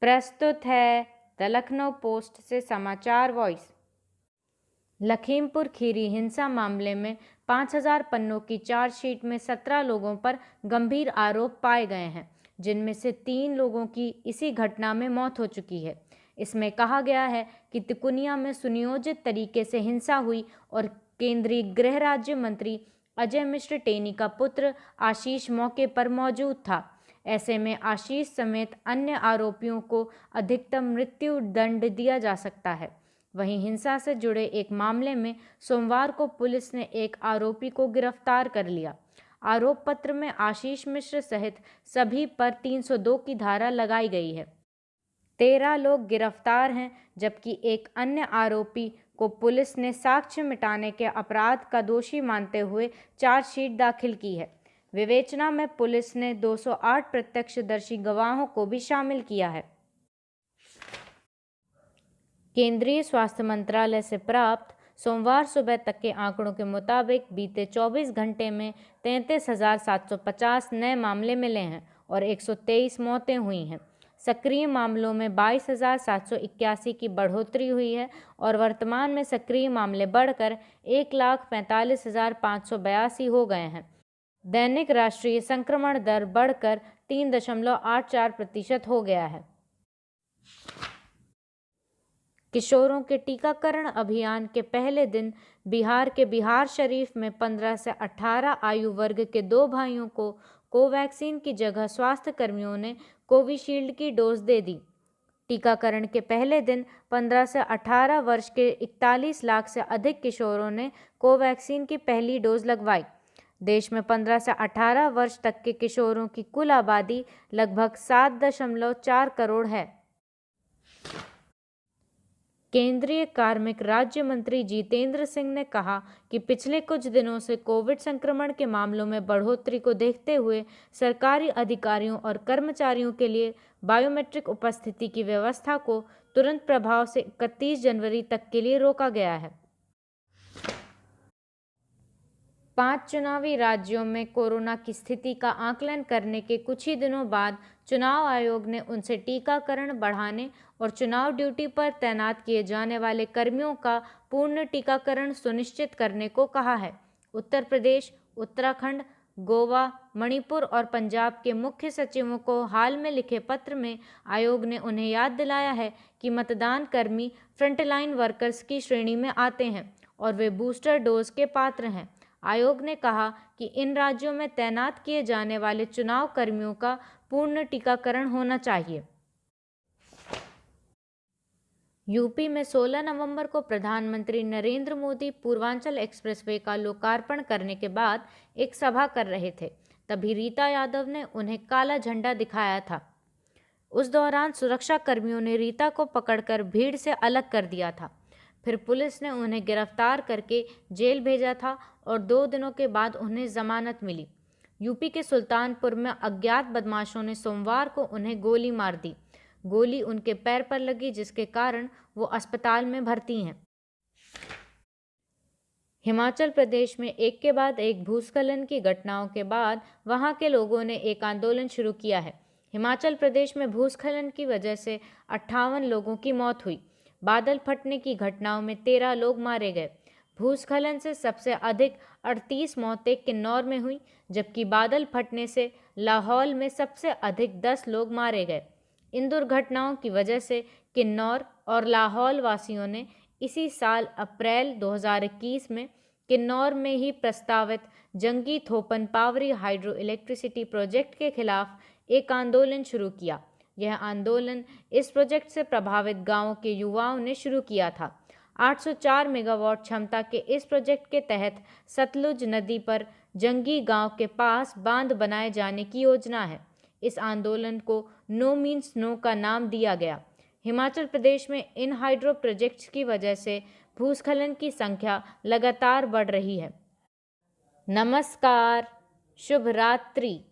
प्रस्तुत है the Lucknow post से समाचार वॉइस। लखीमपुर खीरी हिंसा मामले में 5000 पन्नों की चार्जशीट में 17 लोगों पर गंभीर आरोप पाए गए हैं, जिनमें से 3 लोगों की इसी घटना में मौत हो चुकी है। इसमें कहा गया है कि तिकुनिया में सुनियोजित तरीके से हिंसा हुई और केंद्रीय गृह राज्य मंत्री अजय मिश्र टेनी का पुत्र आशीष मौके पर मौजूद था। ऐसे में आशीष समेत अन्य आरोपियों को अधिकतम मृत्यु दंड दिया जा सकता है। वहीं हिंसा से जुड़े एक मामले में सोमवार को पुलिस ने एक आरोपी को गिरफ्तार कर लिया। आरोप पत्र में आशीष मिश्र सहित सभी पर 302 की धारा लगाई गई है। 13 लोग गिरफ्तार हैं, जबकि एक अन्य आरोपी को पुलिस ने साक्ष्य मिटाने के अपराध का दोषी मानते हुए चार्जशीट दाखिल की है। विवेचना में पुलिस ने 208 प्रत्यक्षदर्शी गवाहों को भी शामिल किया है। केंद्रीय स्वास्थ्य मंत्रालय से प्राप्त सोमवार सुबह तक के आंकड़ों के मुताबिक बीते 24 घंटे में 33,750 नए मामले मिले हैं और 123 मौतें हुई हैं। सक्रिय मामलों में 22,781 की बढ़ोतरी हुई है और वर्तमान में सक्रिय मामले बढ़कर 1,45,582 हो गए हैं। दैनिक राष्ट्रीय संक्रमण दर बढ़कर 3.84% हो गया है। किशोरों के टीकाकरण अभियान के पहले दिन बिहार के बिहार शरीफ में 15 से 18 आयु वर्ग के 2 भाइयों को कोवैक्सीन की जगह स्वास्थ्य कर्मियों ने कोविशील्ड की डोज दे दी। टीकाकरण के पहले दिन 15 से 18 वर्ष के 41 लाख से अधिक किशोरों ने कोवैक्सीन की पहली डोज लगवाई। देश में 15 से 18 वर्ष तक के किशोरों की कुल आबादी लगभग 7.4 करोड़ है। केंद्रीय कार्मिक राज्य मंत्री जितेंद्र सिंह ने कहा कि पिछले कुछ दिनों से कोविड संक्रमण के मामलों में बढ़ोतरी को देखते हुए सरकारी अधिकारियों और कर्मचारियों के लिए बायोमेट्रिक उपस्थिति की व्यवस्था को तुरंत प्रभाव से 31 जनवरी तक के लिए रोका गया है। 5 चुनावी राज्यों में कोरोना की स्थिति का आकलन करने के कुछ ही दिनों बाद चुनाव आयोग ने उनसे टीकाकरण बढ़ाने और चुनाव ड्यूटी पर तैनात किए जाने वाले कर्मियों का पूर्ण टीकाकरण सुनिश्चित करने को कहा है। उत्तर प्रदेश, उत्तराखंड, गोवा, मणिपुर और पंजाब के मुख्य सचिवों को हाल में लिखे पत्र में आयोग ने उन्हें याद दिलाया है कि मतदान कर्मी फ्रंटलाइन वर्कर्स की श्रेणी में आते हैं और वे बूस्टर डोज के पात्र हैं। आयोग ने कहा कि इन राज्यों में तैनात किए जाने वाले चुनाव कर्मियों का पूर्ण टीकाकरण होना चाहिए। यूपी में 16 नवंबर को प्रधानमंत्री नरेंद्र मोदी पूर्वांचल एक्सप्रेसवे का लोकार्पण करने के बाद एक सभा कर रहे थे, तभी रीता यादव ने उन्हें काला झंडा दिखाया था। उस दौरान सुरक्षा कर्मियों ने रीता को पकड़कर भीड़ से अलग कर दिया था। फिर पुलिस ने उन्हें गिरफ्तार करके जेल भेजा था और 2 दिनों के बाद उन्हें जमानत मिली। यूपी के सुल्तानपुर में अज्ञात बदमाशों ने सोमवार को उन्हें गोली मार दी। गोली उनके पैर पर लगी, जिसके कारण वो अस्पताल में भर्ती हैं। हिमाचल प्रदेश में एक के बाद एक भूस्खलन की घटनाओं के बाद वहां के लोगों ने एक आंदोलन शुरू किया है। हिमाचल प्रदेश में भूस्खलन की वजह से 58 लोगों की मौत हुई। बादल फटने की घटनाओं में 13 लोग मारे गए। भूस्खलन से सबसे अधिक 38 मौतें किन्नौर में हुई, जबकि बादल फटने से लाहौल में सबसे अधिक 10 लोग मारे गए। इन दुर्घटनाओं की वजह से किन्नौर और लाहौल वासियों ने इसी साल अप्रैल 2021 में किन्नौर में ही प्रस्तावित जंगी Thopan Pavri hydro electricity project के खिलाफ एक आंदोलन शुरू किया। यह आंदोलन इस प्रोजेक्ट से प्रभावित गांवों के युवाओं ने शुरू किया था। 804 मेगावाट क्षमता के इस प्रोजेक्ट के तहत सतलुज नदी पर जंगी गांव के पास बांध बनाए जाने की योजना है। इस आंदोलन को नो मीन्स नो का नाम दिया गया। हिमाचल प्रदेश में इन हाइड्रो प्रोजेक्ट्स की वजह से भूस्खलन की संख्या लगातार बढ़ रही है। नमस्कार, शुभ रात्रि।